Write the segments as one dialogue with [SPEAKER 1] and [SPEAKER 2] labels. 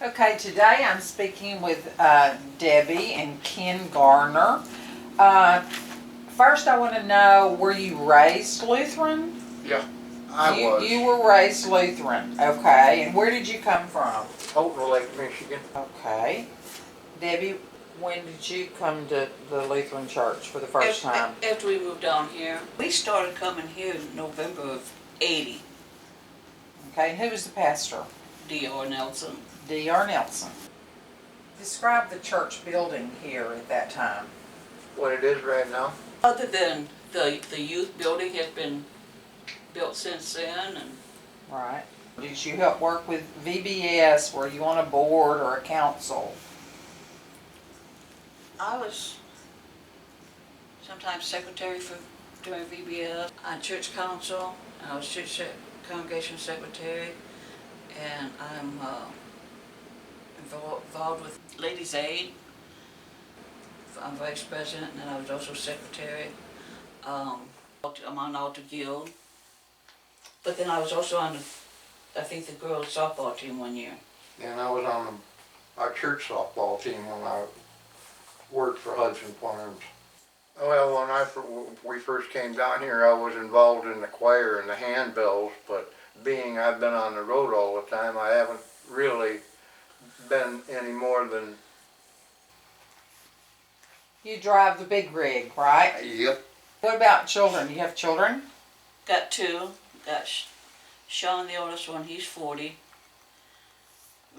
[SPEAKER 1] Okay, today I'm speaking with Debbie and Ken Gardner. First, I want to know, were you raised Lutheran?
[SPEAKER 2] Yeah, I was.
[SPEAKER 1] You were raised Lutheran, okay. And where did you come from?
[SPEAKER 2] Houghton Lake, Michigan.
[SPEAKER 1] Okay. Debbie, when did you come to the Lutheran church for the first time?
[SPEAKER 3] After we moved down here. We started coming here in November of '80.
[SPEAKER 1] Okay, and who was the pastor?
[SPEAKER 3] D.R. Nelson.
[SPEAKER 1] D.R. Nelson. Describe the church building here at that time.
[SPEAKER 2] What it is right now?
[SPEAKER 3] Other than the youth building has been built since then. And
[SPEAKER 1] Right. Did you help work with VBS? Were you on a board or a council?
[SPEAKER 3] I was sometimes secretary during VBS, on church council. I was church congregation secretary, and I'm involved with Ladies Aid. I'm vice president, and I was also secretary. I'm on Altar Guild, but then I was also on I think the girls softball team one year.
[SPEAKER 2] And I was on our church softball team when I worked for Hudson Farms. Well, when we first came down here, I was involved in the choir and the handbells, but being I've been on the road all the time, I haven't really been any more than...
[SPEAKER 1] You drive the big rig, right?
[SPEAKER 2] Yep.
[SPEAKER 1] What about children? You have children?
[SPEAKER 3] Got two. Got Sean, the oldest one, he's 40.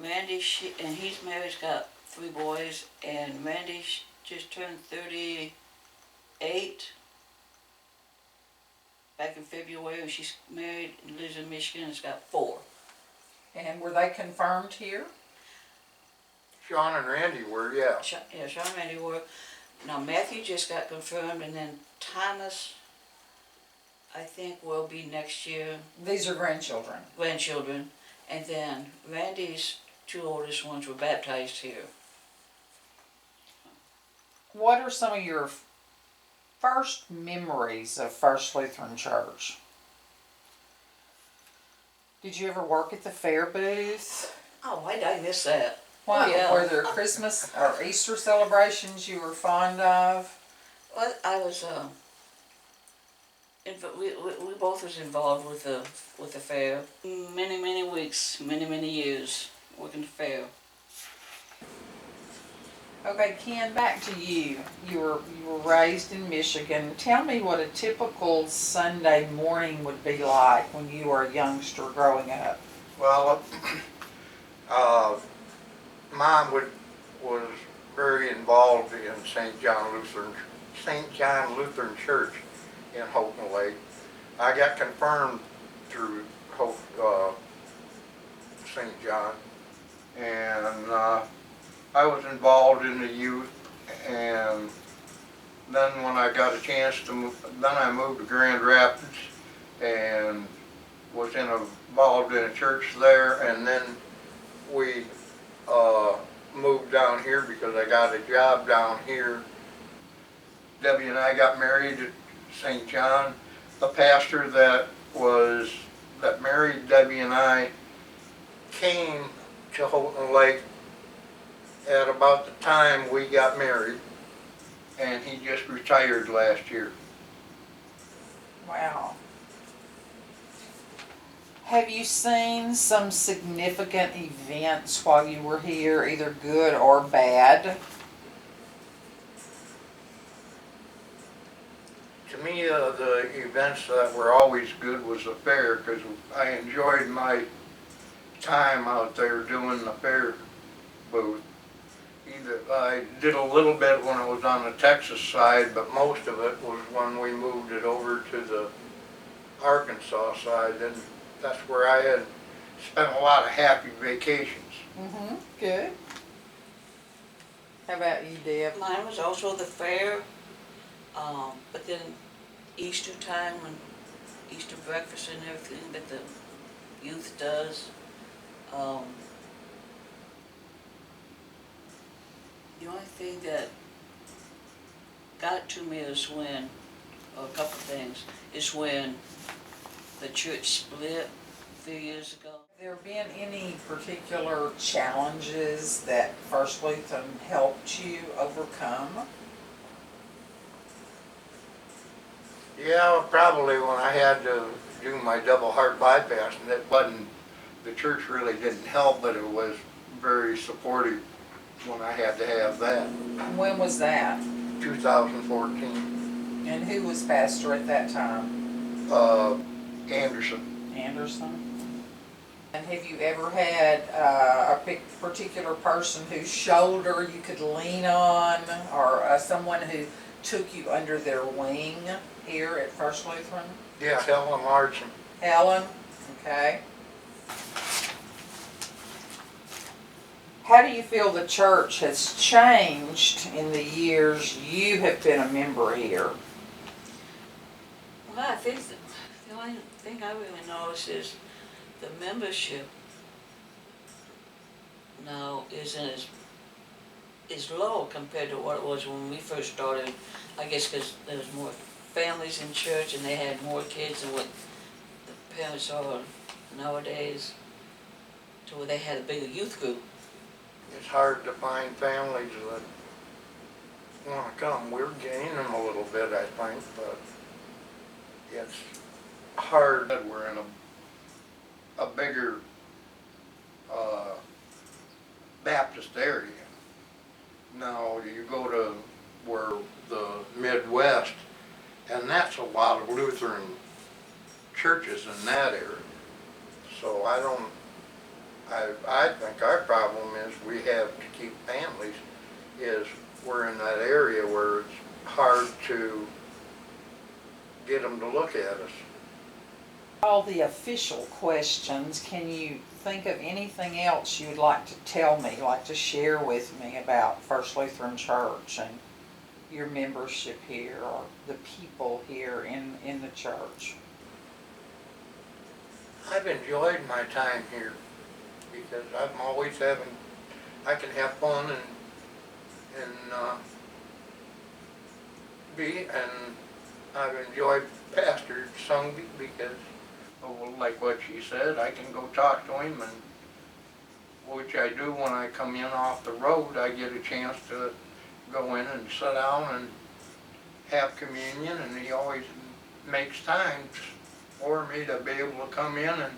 [SPEAKER 3] Randy, and he's married, he's got 3 boys, and Randy just turned 38 back in February. She's married and lives in Michigan and has got 4.
[SPEAKER 1] And were they confirmed here?
[SPEAKER 2] Sean and Randy were, yeah.
[SPEAKER 3] Sean and Randy were. Now Matthew just got confirmed, and then Thomas, I think, will be next year.
[SPEAKER 1] These are grandchildren.
[SPEAKER 3] Grandchildren. And then Randy's 2 oldest ones were baptized here.
[SPEAKER 1] What are some of your first memories of First Lutheran Church? Did you ever work at the fair booth?
[SPEAKER 3] Oh, why did I miss that?
[SPEAKER 1] Wow.
[SPEAKER 3] Oh, yeah.
[SPEAKER 1] Were there Christmas or Easter celebrations you were fond of?
[SPEAKER 3] Well, I was, we both was involved with the fair. Many weeks, many years working the fair.
[SPEAKER 1] Okay, Ken, back to you. You were raised in Michigan. Tell me what a typical Sunday morning would be like when you were a youngster growing up.
[SPEAKER 2] Well, Mom was very involved in St. John Lutheran Church in Houghton Lake. I got confirmed through St. John, and I was involved in the youth, and then when I got a chance to move, then I moved to Grand Rapids and was involved in a church there, and then we moved down here because I got a job down here. Debbie and I got married at St. John. The pastor that married Debbie and I came to Houghton Lake at about the time we got married, and he just retired last year.
[SPEAKER 1] Wow. Have you seen some significant events while you were here, either good or bad?
[SPEAKER 2] To me, the events that were always good was the fair, because I enjoyed my time out there doing the fair booth. I did a little bit when I was on the Texas side, but most of it was when we moved it over to the Arkansas side, and that's where I had spent a lot of happy vacations.
[SPEAKER 1] Mm-hmm. Good. How about you, Deb?
[SPEAKER 3] Mine was also the fair, but then Easter time and Easter breakfast and everything that the youth does. The only thing that got to me is when, or a couple of things, is when the church split few years ago.
[SPEAKER 1] Have there been any particular challenges that First Lutheran helped you overcome?
[SPEAKER 2] Yeah, probably when I had to do my double heart bypass, and it wasn't, the church really didn't help, but it was very supportive when I had to have that.
[SPEAKER 1] When was that?
[SPEAKER 2] 2014.
[SPEAKER 1] And who was pastor at that time?
[SPEAKER 2] Anderson.
[SPEAKER 1] Anderson? And have you ever had a particular person whose shoulder you could lean on, or someone who took you under their wing here at First Lutheran?
[SPEAKER 2] Yeah, Helen Larson.
[SPEAKER 1] Helen? Okay. How do you feel the church has changed in the years you have been a member here?
[SPEAKER 3] Well, I think the only thing I really notice is the membership now isn't is low compared to what it was when we first started. I guess because there's more families in church and they had more kids than what the parents are nowadays, to where they had a bigger youth group.
[SPEAKER 2] It's hard to find families that want to come. We're gaining a little bit, I think, but it's hard that we're in a bigger Baptist area. Now you go to where the Midwest, and that's a lot of Lutheran churches in that area. So I think our problem is we have to keep families, is we're in that area where it's hard to get them to look at us.
[SPEAKER 1] All the official questions, can you think of anything else you'd like to tell me, like to share with me about First Lutheran Church and your membership here, or the people here in the church?
[SPEAKER 2] I've enjoyed my time here because I'm always I can have fun and I've enjoyed Pastor Sung because, like what she said, I can go talk to him, and which I do when I come in off the road. I get a chance to go in and sit down and have communion, and he always makes time for me to be able to come in and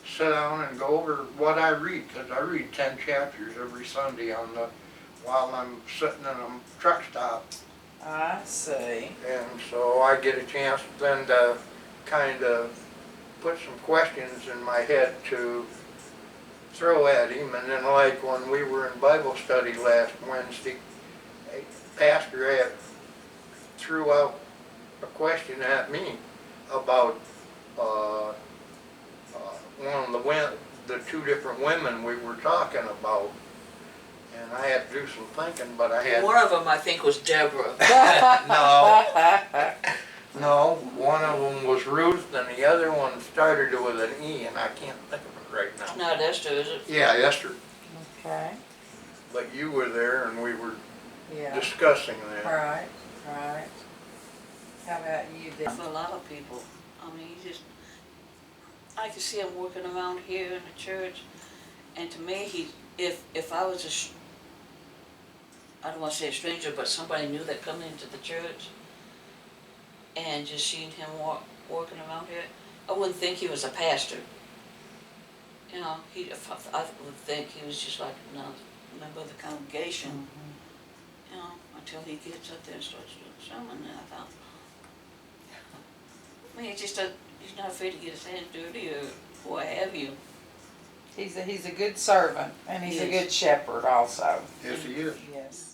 [SPEAKER 2] sit down and go over what I read, because I read 10 chapters every Sunday while I'm sitting in a truck stop.
[SPEAKER 1] I see.
[SPEAKER 2] And so I get a chance then to kind of put some questions in my head to throw at him. And then, like when we were in Bible study last Wednesday, a pastor threw out a question at me about one of the two different women we were talking about. And I had to do some thinking, but I had...
[SPEAKER 3] One of them, I think, was Deborah.
[SPEAKER 2] No, one of them was Ruth, and the other one started with an E, and I can't think of it right now.
[SPEAKER 3] It's not Esther, is it?
[SPEAKER 2] Yeah, Esther.
[SPEAKER 1] Okay.
[SPEAKER 2] But you were there, and we were
[SPEAKER 1] Yeah.
[SPEAKER 2] discussing that.
[SPEAKER 1] Right. Right. How about you, Deb?
[SPEAKER 3] For a lot of people, I mean, I can see him working around here in the church, and to me, if I was I don't want to say a stranger, but somebody new that come into the church, and just seeing him working around here, I wouldn't think he was a pastor. You know, I would think he was just like another member of the congregation.
[SPEAKER 1] Mm-hmm.
[SPEAKER 3] You know, until he gets up there and starts doing the sermon, and I thought, I mean, he's not afraid to get his hands dirty or what have you.
[SPEAKER 1] He's a good servant, and he's a
[SPEAKER 3] Yes.
[SPEAKER 1] good shepherd also.
[SPEAKER 2] Yes, he is.
[SPEAKER 1] Yes.